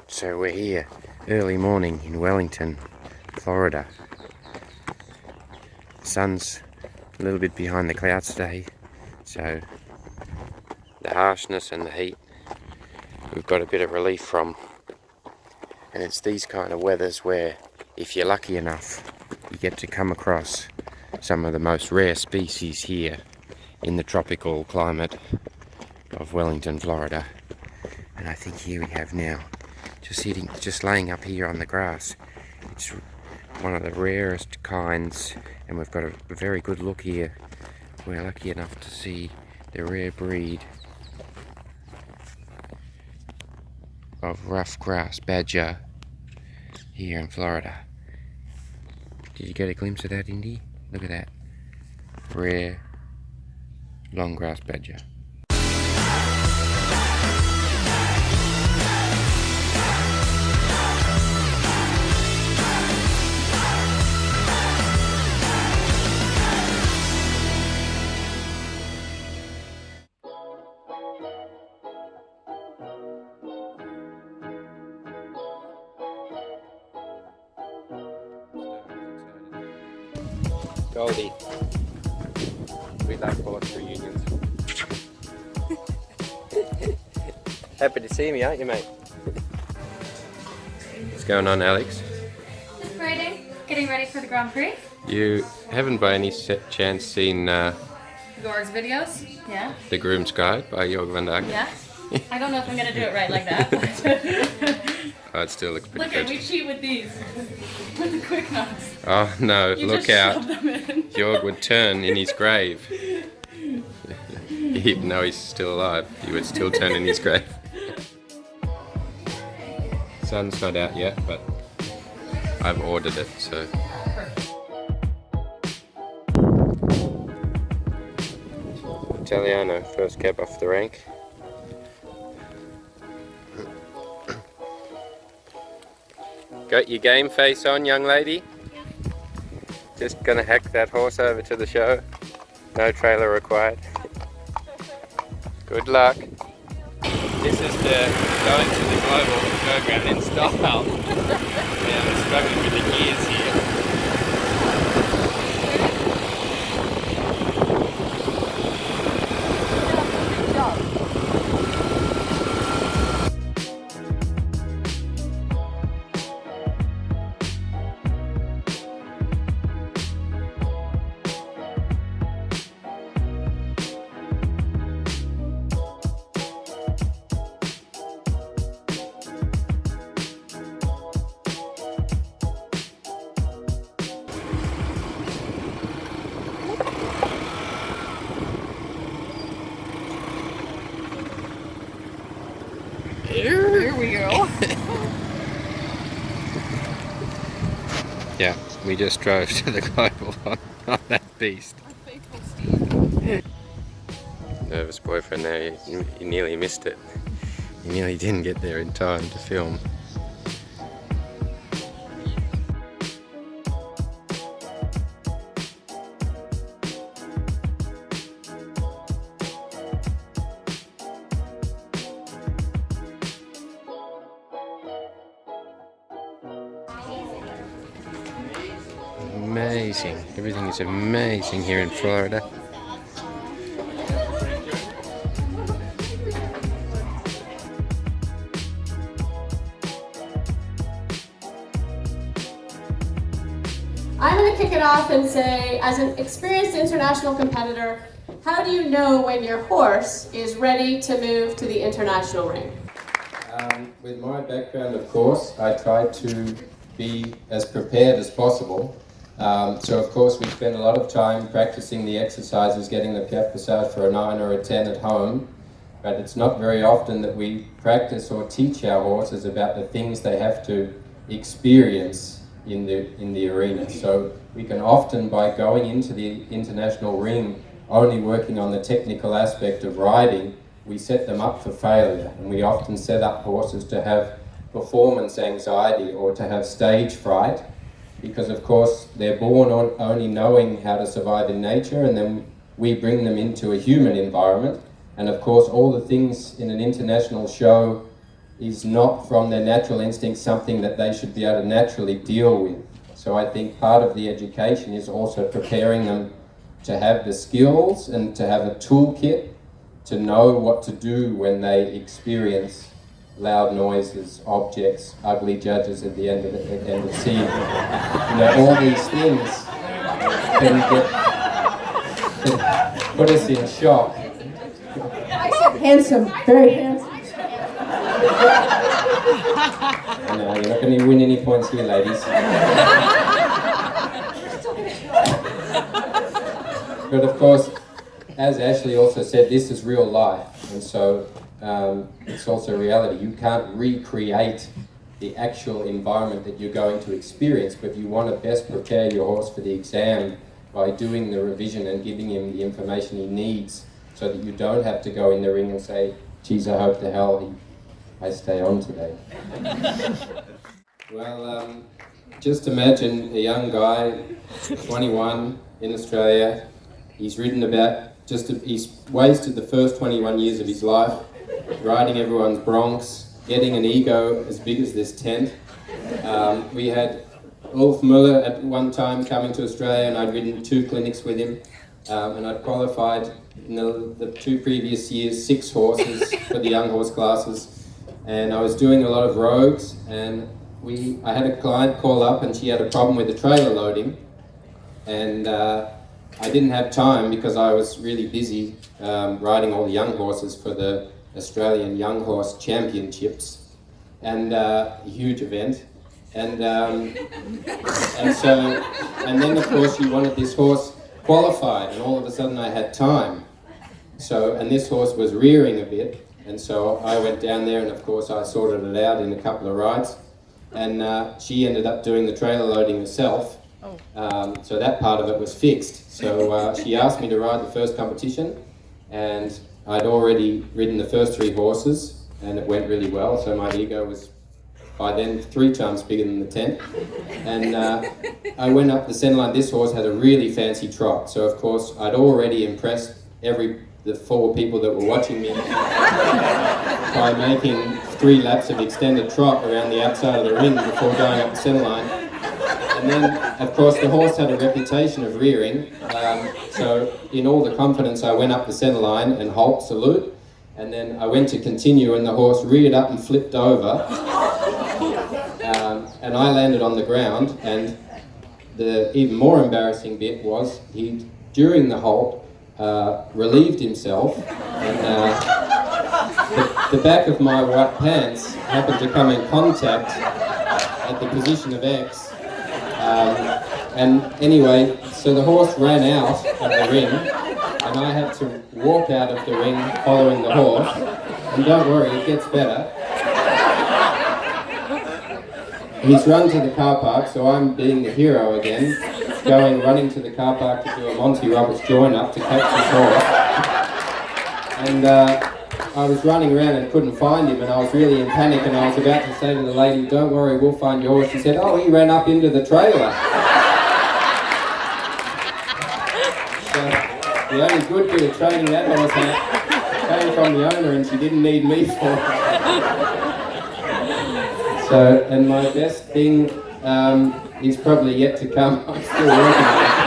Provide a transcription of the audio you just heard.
So we're here early morning in Wellington, Florida. The sun's a little bit behind the clouds today, so the harshness and the heat we've got a bit of relief from. And it's these kind of weathers where, if you're lucky enough, you get to come across some of the most rare species here in the tropical climate of Wellington, Florida. And I think here we have now, just laying up here on the grass. It's one of the rarest kinds, and we've got a very good look here. We're lucky enough to see the rare breed of rough grass badger here in Florida. Did you get a glimpse of that, Indy? Look at that. Rare long grass badger. Goldie, we love horse reunions. Happy to see me, aren't you, mate? What's going on, Alex? Just riding, getting ready for the Grand Prix. You haven't by any chance seen Jorg's videos? Yeah. The Groom's Guide by Jorg van Dijk? Yeah. I don't know if I'm going to do it right like that. But Oh, it still looks pretty look good. at, we cheat with these. With the quick knots. Oh no, You look just out. shove them in. Jorg would turn in his grave. Even though he's still alive, he would still turn in his grave. Sun's not out yet, but I've ordered it, so. Italiano, first cab off the rank. Got your game face on, young lady? Just gonna hack that horse over to the show. No trailer required. Good luck. This is the going to the global program in style. Yeah, I'm struggling with the gears here. Here we go. Yeah, we just drove to the global on that beast. Nervous boyfriend there, he nearly missed it. He nearly didn't get there in time to film. Amazing. Everything is amazing here in Florida. I'm going to kick it off and say, as an experienced international competitor, how do you know when your horse is ready to move to the international ring? With my background, of course, I try to be as prepared as possible. So of course we spend a lot of time practicing the exercises, getting the piaffe passage for a 9 or a 10 at home, but it's not very often that we practice or teach our horses about the things they have to experience in the arena. So we can often, by going into the international ring, only working on the technical aspect of riding, we set them up for failure, and we often set up horses to have performance anxiety or to have stage fright, because of course they're born on only knowing how to survive in nature, and then we bring them into a human environment, and of course all the things in an international show is not from their natural instinct something that they should be able to naturally deal with. So I think part of the education is also preparing them to have the skills and to have a toolkit to know what to do when they experience loud noises, objects, ugly judges at the end of the scene. You know, all these things can put us in shock. Handsome, very handsome. No, you're not going to win any points here, ladies. But of course, as Ashley also said, this is real life, and so it's also reality. You can't recreate the actual environment that you're going to experience, but you want to best prepare your horse for the exam by doing the revision and giving him the information he needs, so that you don't have to go in the ring and say, geez, I hope to hell I stay on today. Well, just imagine a young guy, 21, in Australia. He's ridden about, he's wasted the first 21 years of his life riding everyone's broncs, getting an ego as big as this tent. We had Ulf Muller at one time coming to Australia, and I'd ridden 2 clinics with him, and I'd qualified in the 2 previous years 6 horses for the young horse classes, and I was doing a lot of rogues, and I had a client call up and she had a problem with the trailer loading, and I didn't have time because I was really busy riding all the young horses for the Australian Young Horse Championships, and a huge event. And then of course you wanted this horse qualified, and all of a sudden I had time. And this horse was rearing a bit, and so I went down there, and of course I sorted it out in a couple of rides, and she ended up doing the trailer loading herself. So that part of it was fixed. So she asked me to ride the first competition, and I'd already ridden the first 3 horses, and it went really well, so my ego was by then 3 times bigger than the tent. And I went up the centre line. This horse had a really fancy trot, so of course I'd already impressed the 4 people that were watching me by making 3 laps of extended trot around the outside of the ring before going up the centre line. And then, of course, the horse had a reputation of rearing, so in all the confidence I went up the centre line and halt, salute, and then I went to continue, and the horse reared up and flipped over, and I landed on the ground, and the even more embarrassing bit was during the halt, relieved himself, and the back of my white pants happened to come in contact at the position of X. And anyway, so the horse ran out of the ring, and I had to walk out of the ring following the horse. And don't worry, it gets better. He's run to the car park, so I'm being the hero again, running to the car park to do a Monty Roberts join up to catch his horse. And I was running around and couldn't find him, and I was really in panic, and I was about to say to the lady, don't worry, we'll find your horse. She said, oh, he ran up into the trailer. So the only good bit of training that horse had came from the owner, and she didn't need me for it. So, and my best thing is probably yet to come. I'm still working on it.